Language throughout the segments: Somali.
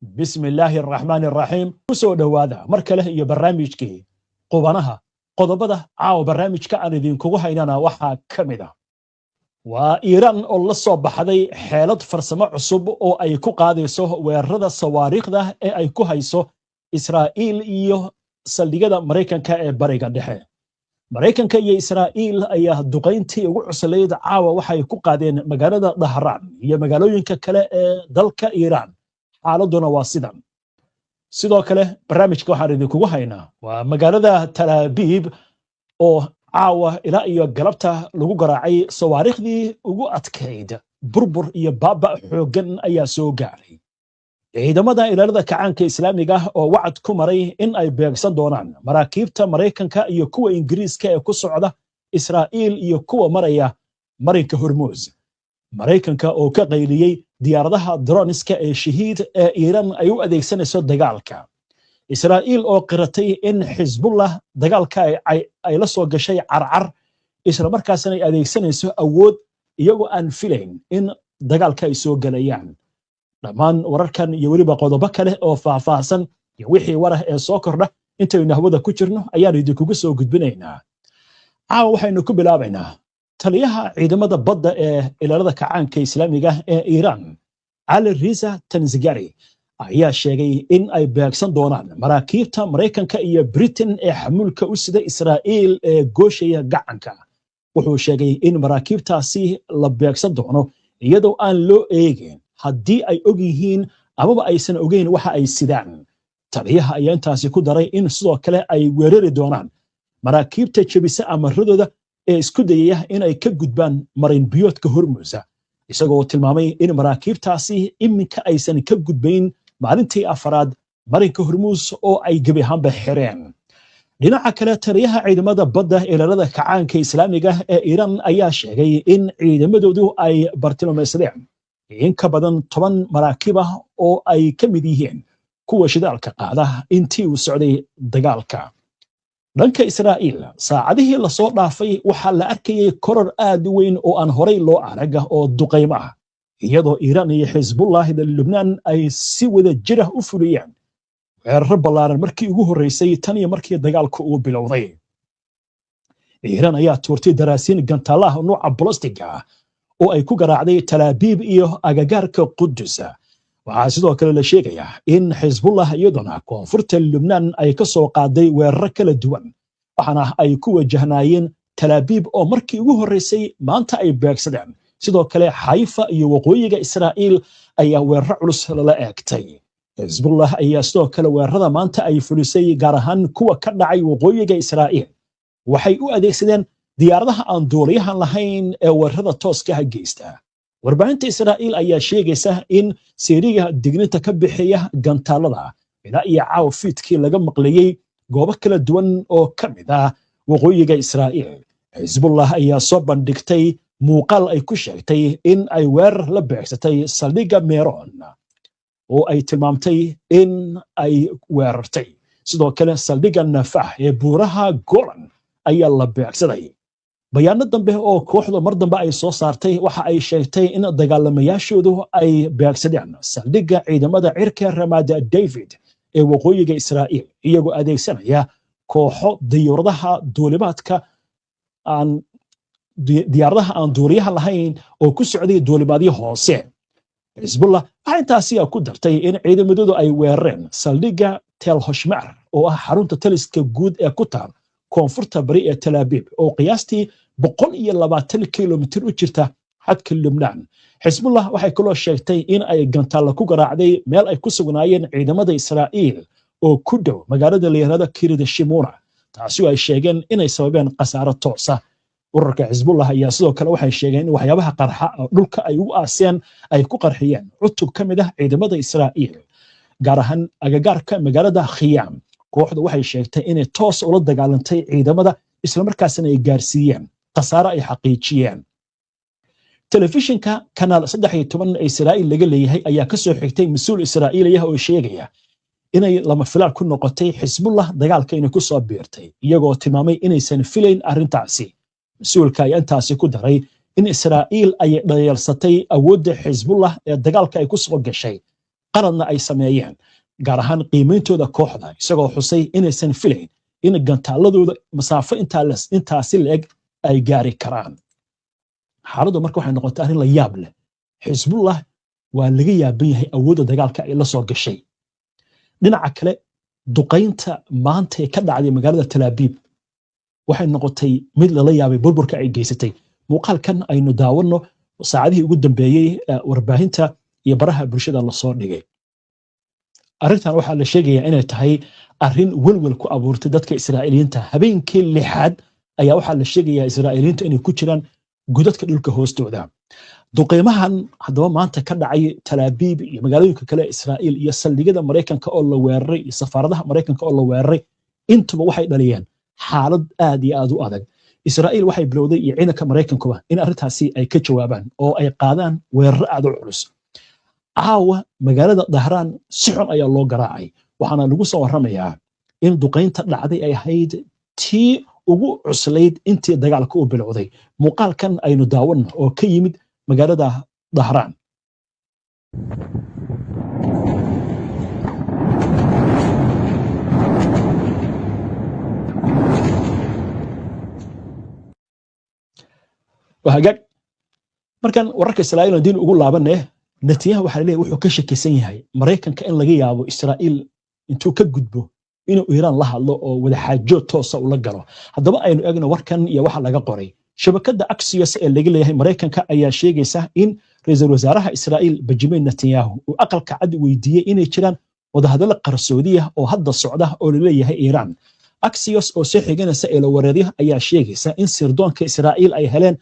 بسم الله الرحمن الرحيم kusoo dhawaada mar kale iyo barnaamijkii qubanaha qodobada caaw barnaamijka aan idinkugu haynana waxa kamid ah waa Iiraan oo la soo baxday xeelad farsamo cusub oo ay ku qaadayso weerarada sawaariikhda ee ay ku hayso Israa'iil iyo saldhigyada Mareykanka ee bariga dhexe Mareykanka iyo Israa'iil ayaa duqeyntii ugu cusleyd caawa waxay ku qaadeen magaalada Dahraan iyo magaalooyinka kale ee dalka Iiraan xaaladuna waa sidan sidoo kale barnaamijka waxaan idinkugu haynaa waa magaalada Tel Aviv oo caawa ilaa iyo galabta lagu garaacay sawaariikhdii ugu adkeyd burbur iyo baaba xoogan ayaa soo gaaray ciidamada ilaalada kacaanka islaamiga oo wacad ku maray in ay beegsan doonaan maraakiibta Mareykanka iyo kuwa Ingiriiska ee ku socda Israa'iil iyo kuwa maraya marinka Hormuz Mareykanka oo ka qayliyay diyaaradaha droniska ee shahiid ee Iiraan ay u adeegsanayso dagaalka Israa'iil oo qiratay in Hezbollah dagaalka ay la soo gashay carcar isla markaasna ay adeegsanayso awood iyagoo aan filayn in dagaalka ay soo galayaan dhamaan wararkan iyo waliba qodobo kale oo faahfaahsan iyo wixii warah ee soo kordha intaynu hawada ku jirno ayaan idinkugu soo gudbinaynaa caawa waxaynu ku bilaabaynaa taliyaha ciidamada badda ee ilaalada kacaanka islaamiga ee Iiraan Ali Riza Tanzigari ayaa sheegay in ay beegsan doonaan maraakiibta Mareykanka iyo Britain ee xamuulka u sida Israa'iil ee gooshaya gacanka wuxuu sheegay in maraakiibtaasi la beegsan doono iyadoo aan loo eegin haddii ay og yihiin amaba aysan ogeyn waxa ay sidaan taliyaha ayaa intaasi ku daray in sidoo kale ay weerari doonaan maraakiibta jabisa amaradooda ee isku dayaya in ay ka gudbaan marin biyoodka Hormuz isagoo tilmaamay in maraakiibtaasi iminka aysan ka gudbayn maalintii afraad marinka Hormuz oo ay gabi ahaanba xireen dhinaca kale taliyaha ciidamada badda ilaalada kacaanka islaamiga ee Iiraan ayaa sheegay in ciidamadoodu ay bartilmaameedsadeen in ka badan 10 maraakiib ah oo ay ka mid yihiin kuwa shidaalka qaada intii uu socday dagaalka dhanka Israa'iil saacadihii la soo dhaafay waxa la arkayay koror aad u weyn oo aan horay loo arag oo duqeymo ah iyadoo Iiraan iyo Hezbollah ee Lebanon ay si wada jir ah u fuliyeen weerar ballaaran markii ugu horeysay tan iyo markii dagaalku uu bilowday Iiraan ayaa tuurtay daraasiin gantaalaha nooca balastiga oo ay ku garaacday Tel Aviv iyo agagaarka Qudus waxaa sidoo kale la sheegayaa in Hezbollah iyaduna koonfurta Lebanon ay ka soo qaaday weerar kala duwan waxaana ay ku wajahnaayeen Tel Aviv oo markii ugu horeysay maanta ay beegsadeen sidoo kale Haifa iyo waqooyiga Israa'iil ayaa weerar culus la eegtay Hezbollah ayaa sidoo kale weerarada maanta ay fulisay gaar ahaan kuwa ka dhacay waqooyiga Israa'iil waxay u adeegsadeen diyaaradaha aan duuliyahan lahayn ee weerarada tooska ah geysta warbaahinta Israa'iil ayaa sheegaysa in seeriga digninta ka bixiya gantaalada ilaa iyo caaw fiidkii laga maqlayay goobo kala duwan oo ka mid ah waqooyiga Israa'iil Hezbollah ayaa soo bandhigtay muuqaal ay ku sheegtay in ay weerar la beegsatay saldhigga Meron oo ay tilmaamtay in ay weerartay sidoo kale saldhigga Nafah ee buuraha Golan ayaa la beegsaday bayaano dambe oo kooxdu mar dambe ay soo saartay waxa ay sheegtay in dagaalamayaashoodu ay beegsadeen saldhigga ciidamada cirka Ramada David ee waqooyiga Israa'iil iyagoo adeegsanaya kooxo diyaaradaha aan duuliyaha lahayn oo ku socday duulimaadyo hoose Hezbollah waxay intaasi ku dartay in ciidamadoodu ay weerareen saldhigga Tel Hoshmar oo ah xarunta taliska guud ee ku taal koonfurta bari ee Tel Aviv oo qiyaastii 120 kilomitir u jirta xadka Lebanon Hezbollah waxay kaloo sheegtay in ay gantaalo ku garaacday meel ay ku sugnaayeen ciidamada Israa'iil oo ku dhow magaalada leeyahay Kiryat Shimona taasi ay sheegeen inay sababeen khasaaro toos ah ururka Hezbollah ayaa sidoo kale waxay sheegeen in waxyaabaha qarxa dhulka ay u aaseen ay ku qarxiyeen cutub ka mid ah ciidamada Israa'iil gaar ahaan agagaarka magaalada Khiyam kooxdu waxay sheegtay inay toos ula dagaalantay ciidamada isla markaasna ay gaarsiiyeen khasaaro ay xaqiijiyeen telefishinka kanaal 13 ee Israa'iil laga leeyahay ayaa ka soo xigtay mas'uul Israa'iili ah oo sheegaya inay lama filaan ku noqotay Hezbollah dagaalka inay ku soo biirtay iyagoo tilmaamay inaysan filayn arrintaasi mas'uulka ayaa intaasi ku daray in Israa'iil ay dhayeelsatay awoodda Hezbollah ee dagaalka ay ku soo gashay qaladna ay sameeyeen gaar ahaan qiimeyntooda kooxda isagoo xusay inaysan filayn in gantaaladooda masaafo intaasi la-eg ay gaari karaan. xaaladdu marka waxay noqotay arrin la yaab leh. xisbullah waa laga yaaban yahay awoodda dagaalka ay la soo gashay. dhinaca kale duqaynta maanta ee ka dhacday magaalada talaabiib waxay noqotay mid lala yaabay burburka ay geysatay. muuqaalkan aynu daawanno saacadihii ugu dambeeyey warbaahinta iyo baraha bulshada lasoo dhigay. arrintan waxaa la sheegayaa inay tahay arrin welwel ku abuurtay dadka israa'iiliyiinta. habeenkii 6aad ayaa waxaa la sheegayaa israa'iiliyiinta inay ku jiraan godadka dhulka hoostooda. duqeymahan haddaba maanta ka dhacay talaabiib iyo magaalooyinka kale Israa'iil iyo saldhigyada Mareykanka oo la weeraray iyo safaaradaha Mareykanka oo la weeraray intuba waxay dhaliyeen xaalad aad iyo aad u adag. Israa'iil waxay bilowday iyo ciidanka Mareykankuba in arrintaasi ay ka jawaabaan oo ay qaadaan weerar aad u culus. caawa magaalada Dahraan si xun ayaa loo garaacay, waxaana lagu soo warramayaa in duqeynta dhacday ay ahayd tii ugu cuslayd intii dagaalka u bilowday. muuqaalkan aynu daawanno oo ka yimid magaalada Dahraan. وهاجاك markan wararka Israa'iil oo diin ugu laabanay Netanyahu waxa leeyahay wuxuu ka shakisan yahay Mareykanka in laga yaabo Israa'iil intuu ka gudbo inuu Iiraan la hadlo oo wada xaajood toos ah u la galo. haddaba aynu eegno warkan iyo waxa laga qoray. shabakada Axios ee laga leeyahay Mareykanka ayaa sheegaysa in ra'iisul wasaaraha Israa'iil Benjamin Netanyahu uu aqalka cad weydiiyay inay jiraan wadahadalo qarsoodi ah oo hadda socda oo la leeyahay Iiraan. Axios oo soo xiganaysa ilo wareediyaha ayaa sheegaysa in sirdoonka Israa'iil ay heleen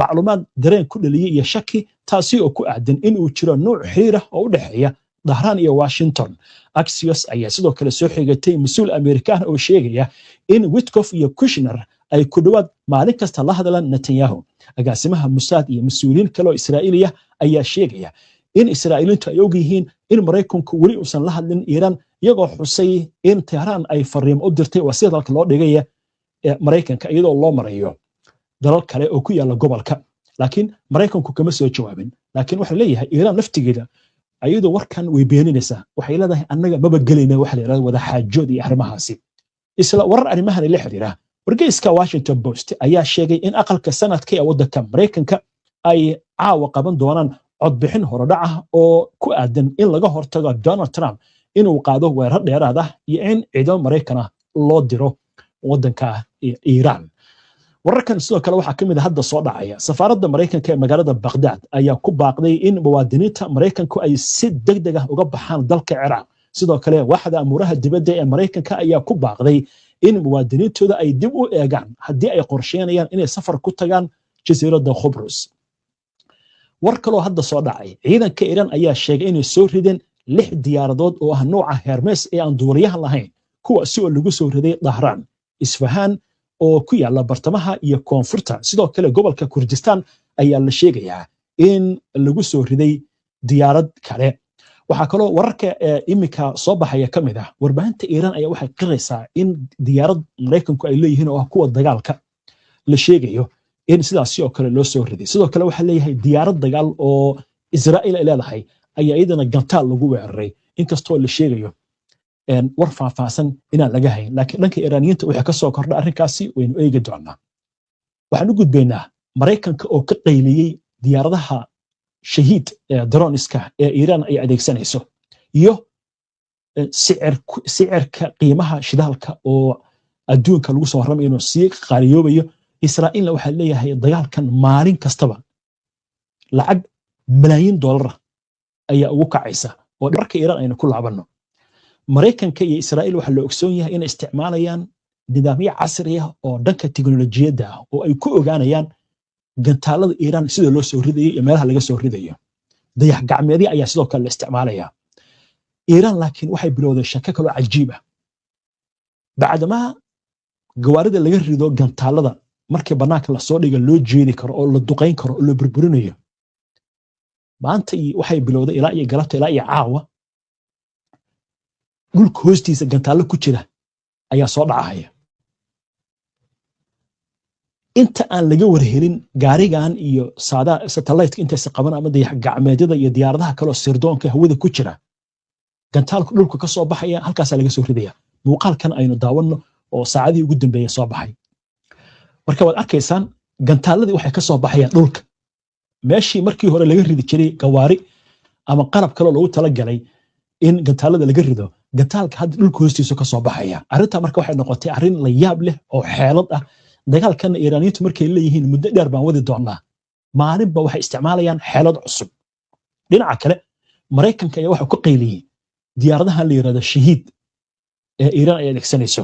macluumaad dareen ku dhaliyay iyo shaki taasi oo ku aadan in uu jiro nooc xiriir ah oo u dhaxeeya Dahraan iyo Washington. Axios ayaa sidoo kale soo xigatay mas'uul Amerikaan oo sheegaya in Witkoff iyo Kushner ay ku dhawaad maalin kasta la hadlaan Netanyahu. agaasimaha Mossad iyo mas'uuliin kale oo Israa'iiliya ayaa sheegaya in Israa'iiliintu ay og yihiin in Mareykanku weli uusan la hadlin Iiraan, iyagoo xusay in Tehran ay fariimo u dirtay wasiirka loo dhigaya Mareykanka iyadoo loo marayo dalal kale oo ku yaala gobolka. laakiin Mareykanku kama soo jawaabin. laakiin waxa leeyahay Iiraan laftigeeda ayadoo warkan way beeninaysaa. waxay leedahay annaga maba gelayna waxa la yiraahdo wada xaajood iyo arrimahaasi. isla warar arrimahan la xiriira wargeyska Washington Post ayaa sheegay in aqalka sanadka ee waddanka Mareykanka ay caawa qaban doonaan codbixin horodhac ah oo ku aadan in laga hortago Donald Trump inuu qaado weerar dheeraad ah iyo in ciidamo Mareykan ah loo diro waddanka Iiraan. wararkan sidoo kale waxaa ka mid ah hadda soo dhacaya safaaradda Mareykanka ee magaalada Baghdad ayaa ku baaqday in muwaadiniinta Mareykanku ay si degdeg ah uga baxaan dalka Ciraaq. sidoo kale waaxda amuraha dibadda ee Mareykanka ayaa ku baaqday in muwaadiniintooda ay dib u eegaan haddii ay qorsheynayaan inay safar ku tagaan jasiiradda Khubrus. war kaloo hadda soo dhacay ciidanka Iiraan ayaa sheegay inay soo rideen 6 diyaaradood oo ah nooca Hermes ee aan duuliyaha lahayn, kuwaasi oo lagu soo riday Dahraan, Isfahaan oo ku yaala bartamaha iyo koonfurta. sidoo kale gobolka Kurdistan ayaa la sheegayaa in lagu soo riday diyaarad kale. waxaa kaloo wararka imika soo baxaya ka mid ah warbaahinta Iiraan ayaa waxay qiraysaa in diyaarad Mareykanku ay leeyihiin oo ah kuwa dagaalka la sheegayo in sidaasi oo kale loo soo riday. sidoo kale waxaa leeyahay diyaarad dagaal oo Israa'iil ay leedahay ayaa iyadana gantaal lagu weeraray, inkastoo la sheegayo war faahfaahsan inaan laga hayn. laakiin dhanka Iiraaniyiinta waxa ka soo kordha arrinkaasi waynu eegi doonaa. waxaan u gudbaynaa Mareykanka oo ka qayliyey diyaaradaha shahiid droniska ee Iiraan ay adeegsanayso iyo sicirka qiimaha shidaalka oo adduunka lagu soo warramayo inuu sii qaaliyoobayo. Israa'iilna waxaa leeyahay dagaalkan maalin kastaba lacag malaayiin dollar ayaa ugu kacaysa. oo dharka Iiraan aynu ku laabanno, Mareykanka iyo Israa'iil waxaa la ogsoon yahay inay isticmaalayaan nidaamyo casri ah oo dhanka tiknoolajiyadda ah oo ay ku ogaanayaan gantaalada Iiraan sida loo soo ridayo iyo meelaha laga soo ridayo. dayax gacmeedyo ayaa sidoo kale la isticmaalaya. Iiraan laakiin waxay bilowday shako kale oo cajiib ah. bacdama gawaarida laga rido gantaalada markii banaanka la soo dhiga loo jeedi karo oo la duqeyn karo oo la burburinayo, maanta waxay bilowday ilaa iyo galabta ilaa iyo caawa dhulka hoostiisa gantaalo ku jira ayaa soo dhacaya. inta aan laga warhelin gaarigan iyo satellite intaas qaban ama dayax gacmeedyada iyo diyaaradaha kale oo sirdoonka hawada ku jira gantaalku dhulka ka soo baxaya halkaas laga soo ridaya muuqaalkan aynu daawano oo saacadii ugu dambeeyay soo baxay marka waad arkaysaan gantaaladii waxay ka soo baxayaan dhulka meeshii markii hore laga ridi jiray gawaari ama qalab kale loogu talagalay in gantaalada laga rido gantaalka hadda dhulka hoostiisa ka soo baxaya arrinta marka waxay noqotay arrin la yaab leh oo xeelad ah dagaalkan Iiraaniyiintu markay leeyihiin muddo dheer baan wadi doonaa maalinba waxay isticmaalayaan xeelad cusub dhinaca kale Mareykanka ayaa waxa ku qayliyay diyaaradaha la yiraahdo shahiid ee Iiraan ay adeegsanayso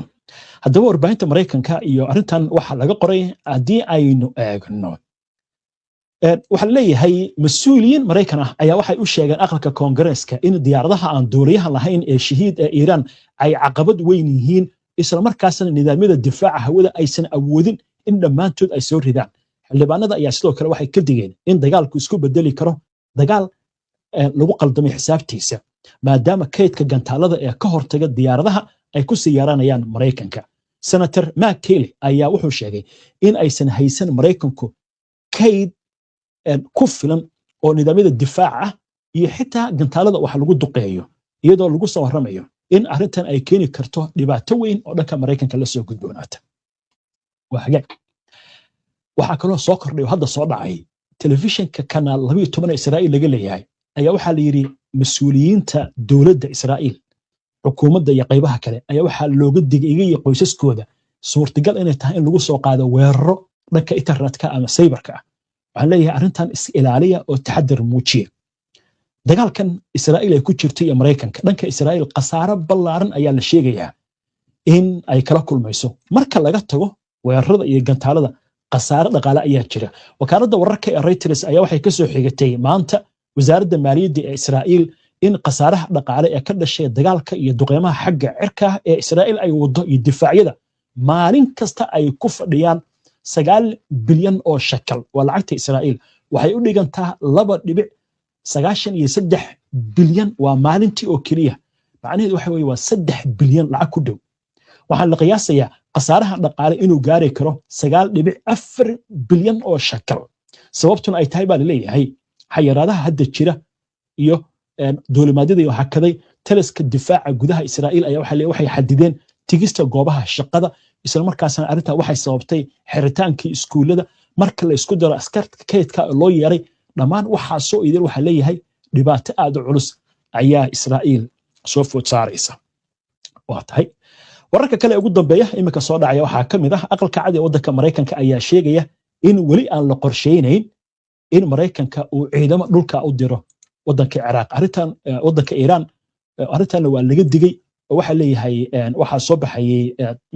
haddaba warbaahinta Mareykanka iyo arrintan waxa laga qoray haddii aynu eegno waxa leeyahay mas'uuliyiin Mareykan ah ayaa waxay u sheegeen aqalka Koongareeska in diyaaradaha aan duuliyaha lahayn ee shahiid ee Iiraan ay caqabad weyn yihiin isla markaasna nidaamyada difaaca hawada aysan awoodin in dhammaantood ay soo ridaan xildhibaanada ayaa sidoo kale waxay ka digeen in dagaalku isku bedeli karo dagaal lagu qaldamay xisaabtiisa maadaama kaydka gantaalada ee ka hortaga diyaaradaha ay ku sii yaraanayaan Mareykanka senator Mark Kelly ayaa wuxuu sheegay in aysan haysan Mareykanku kayd ku filan oo nidaamyada difaaca ah iyo xitaa gantaalada wax lagu duqeeyo iyadoo lagu soo waramayo in arrintan ay keeni karto dhibaato weyn oo dhanka Mareykanka la soo gudboonaata waxa kaloo soo kordhay hadda soo dhacay telefishinka kanaal 12 Israa'iil laga leeyahay ayaa waxa la yiri mas'uuliyiinta dawladda Israa'iil xukuumadda iyo qaybaha kale ayaa waxa looga digay qoysaskooda suurtagal inay tahay in lagu soo qaado weeraro dhanka internetka ama cyberka waxaan leeyahay arrintan is ilaaliya oo taxaddar muujiya dagaalkan Israa'iil ay ku jirtay iyo Mareykanka dhanka Israa'iil qasaaro ballaaran ayaa la sheegayaa in ay kala kulmayso marka laga tago weerarada iyo gantaalada qasaaro dhaqaale ayaa jira wakaaladda wararka ee Reuters ayaa waxay ka soo xigatay maanta wasaaradda maaliyadda ee Israa'iil in qasaaraha dhaqaale ee ka dhashay dagaalka iyo duqeymaha xagga cirka ee Israa'iil ay wado iyo difaacyada maalin kasta ay ku fadhiyaan 9 bilyan oo shekal waa lacagta Israa'iil waxay u dhigantaa 2.93 bilyan waa maalintii oo kaliya macnaheedu waxa weeye waa 3 bilyan lacag ku dhow waxaan la qiyaasayaa qasaaraha dhaqaale inuu gaari karo 9.4 bilyan oo shekal sababtuna ay tahay baa leeyahay xayiraadaha hadda jira iyo dowladnimada iyo hakaday taliska difaaca gudaha Israa'iil ayaa waxay xadideen tigista goobaha shaqada isla markaasna arrinta waxay sababtay xiritaankii iskuulada marka la isku daro askarta kaydka loo yeeray dhamaan waxa soo idil waxa leeyahay dhibaato aad u culus ayaa Israa'iil soo food saaraysa waa tahay wararka kale ugu dambeeya imika soo dhacaya waxa kamid ah aqalka cad ee waddanka Mareykanka ayaa sheegaya in wali aan la qorsheynayn in Mareykanka uu ciidamo dhulka u diro waddanka Ciraaq arrintan waddanka Iiraan arrintan waa laga digay waxa leeyahay waxa soo baxayay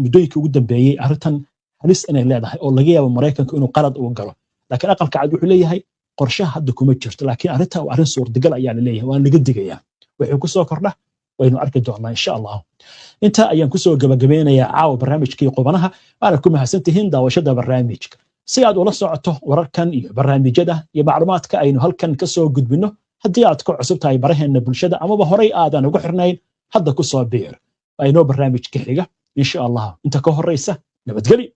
muddooyinkii ugu dambeeyay arrintan halis inay leedahay oo laga yaabo Mareykanka inuu qalad u galo laakiin aqalka cad wuxuu leeyahay qorshaha hadda kuma jirto laakiin arrintan waa arrin suurtagal ayaa leeyahay waa laga digaya wixii ku soo kordha waynu arki doonaa insha Allah inta ayaan ku soo gabagabeynayaa caawa barnaamijkii qubanaha waana ku mahadsantihiin daawashada barnaamijka si aad ula socoto wararkan iyo barnaamijyada iyo macluumaadka aynu halkan ka soo gudbino haddii aad ku cusub tahay baraheena bulshada amaba horay aadan ugu xirnayn hadda ku soo biir aynu barnaamijka xiga insha Allah inta ka horeysa nabadgelyo